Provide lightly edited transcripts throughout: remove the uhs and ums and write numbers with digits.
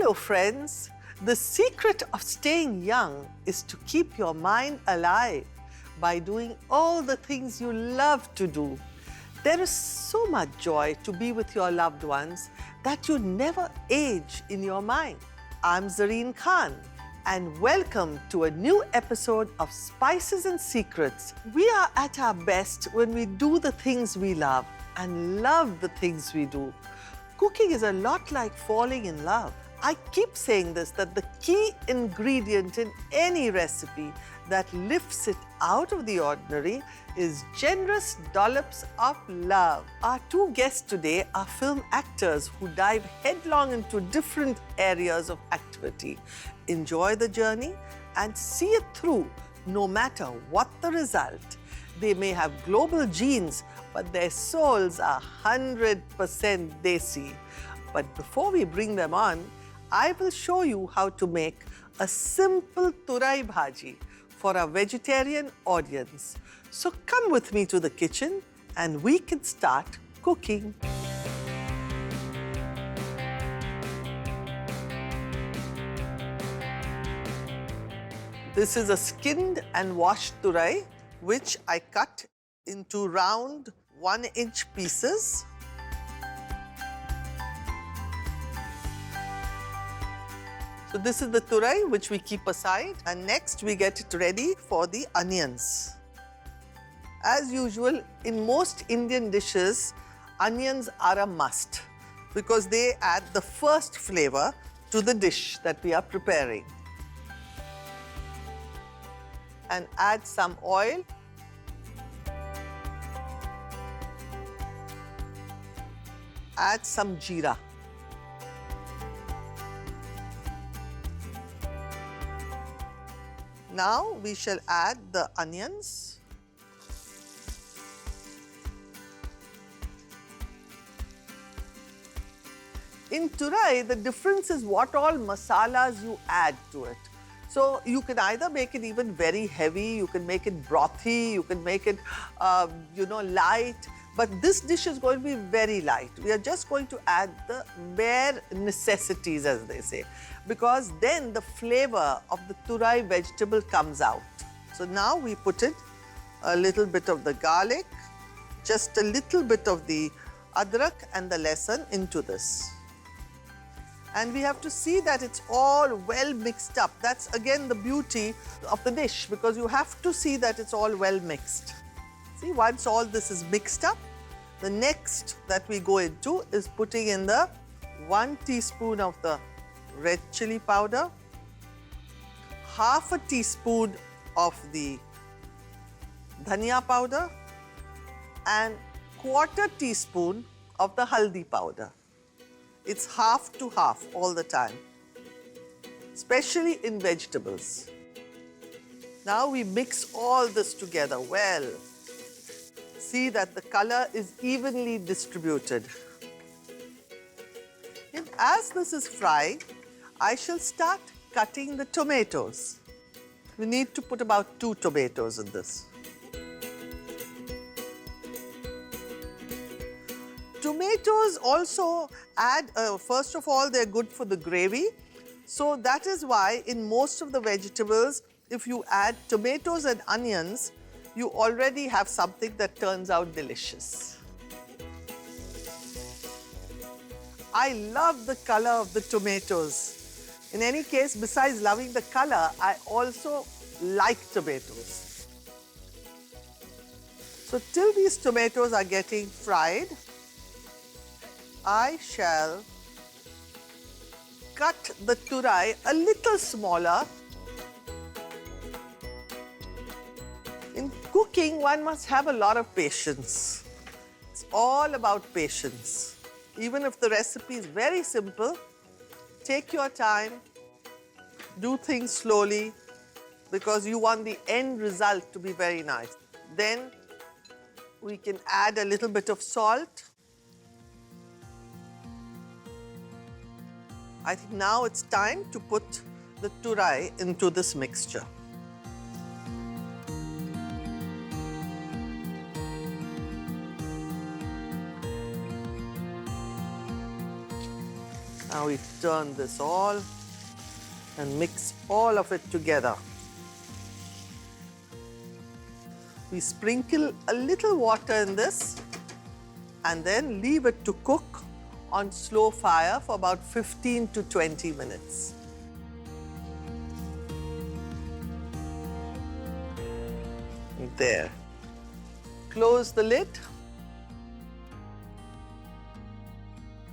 Hello friends, the secret of staying young is to keep your mind alive by doing all the things you love to do. There is so much joy to be with your loved ones that you never age in your mind. I'm Zareen Khan and welcome to a new episode of Spices and Secrets. We are at our best when we do the things we love and love the things we do. Cooking is a lot like falling in love. I keep saying this, that the key ingredient in any recipe that lifts it out of the ordinary is generous dollops of love. Our two guests today are film actors who dive headlong into different areas of activity. Enjoy the journey and see it through, no matter what the result. They may have global genes, but their souls are 100% desi. But before we bring them on, I will show you how to make a simple turai bhaji for a vegetarian audience. So come with me to the kitchen and we can start cooking. This is a skinned and washed turai, which I cut into round 1-inch pieces. So this is the turai which we keep aside, and next we get it ready for the onions. As usual, in most Indian dishes, onions are a must because they add the first flavor to the dish that we are preparing. And add some oil. Add some jeera. Now we shall add the onions. In turai, the difference is what all masalas you add to it. So you can either make it even very heavy, you can make it brothy, you can make it, light. But this dish is going to be very light. We are just going to add the bare necessities, as they say, because then the flavor of the turai vegetable comes out. So now we put in a little bit of the garlic, just a little bit of the adrak and the lesan into this. And we have to see that it's all well mixed up. That's again the beauty of the dish, because you have to see that it's all well mixed. See, once all this is mixed up, the next that we go into is putting in the 1 teaspoon of the red chili powder, half a teaspoon of the dhania powder, and 1/4 teaspoon of the haldi powder. It's half to half all the time, especially in vegetables. Now we mix all this together well. See that the color is evenly distributed. And as this is frying, I shall start cutting the tomatoes. We need to put about 2 tomatoes in this. Tomatoes also add, first of all, they're good for the gravy. So that is why in most of the vegetables, if you add tomatoes and onions, you already have something that turns out delicious. I love the color of the tomatoes. In any case, besides loving the color, I also like tomatoes. So till these tomatoes are getting fried, I shall cut the turai a little smaller. In cooking, one must have a lot of patience. It's all about patience. Even if the recipe is very simple, take your time, do things slowly, because you want the end result to be very nice. Then we can add a little bit of salt. I think now it's time to put the turai into this mixture. Now we turn this all and mix all of it together. We sprinkle a little water in this and then leave it to cook on slow fire for about 15 to 20 minutes. There. Close the lid.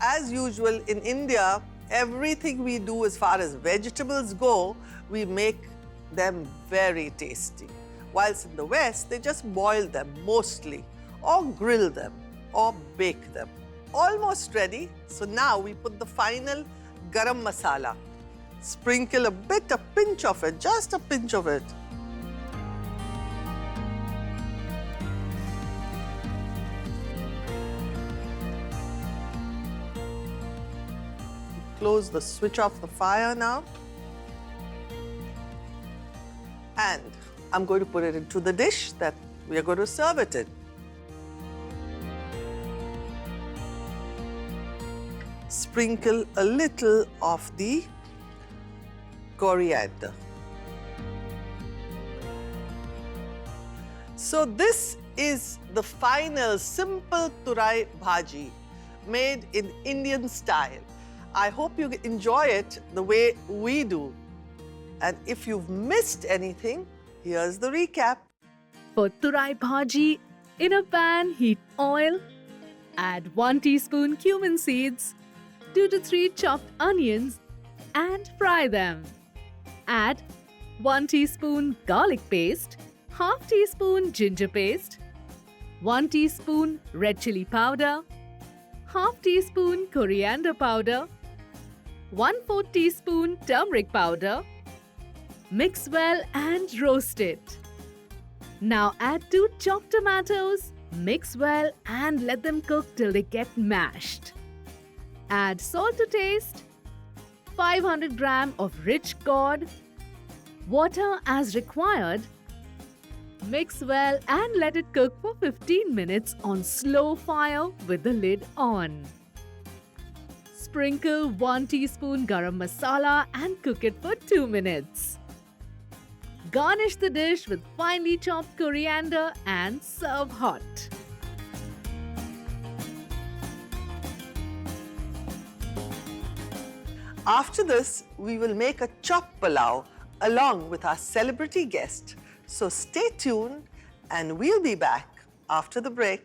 As usual in India, everything we do as far as vegetables go, we make them very tasty. Whilst in the West, they just boil them mostly, or grill them, or bake them. Almost ready. So now we put the final garam masala. Sprinkle a pinch of it, just a pinch of it. Close the switch off the fire now. And I'm going to put it into the dish that we are going to serve it in. Sprinkle a little of the coriander. So this is the final simple turai bhaji made in Indian style. I hope you enjoy it the way we do. And if you've missed anything, here's the recap. For turai bhaji, in a pan, heat oil. Add 1 teaspoon cumin seeds, 2 to 3 chopped onions and fry them. Add 1 teaspoon garlic paste, half teaspoon ginger paste, 1 teaspoon red chili powder, half teaspoon coriander powder, 1/4 teaspoon turmeric powder. Mix well and roast it. Now add 2 chopped tomatoes, mix well and let them cook till they get mashed. Add salt to taste, 500 grams of rich curd, water as required. Mix well and let it cook for 15 minutes on slow fire with the lid on. Sprinkle 1 teaspoon garam masala and cook it for 2 minutes. Garnish the dish with finely chopped coriander and serve hot. After this, we will make a chopped pulao along with our celebrity guest. So stay tuned and we'll be back after the break.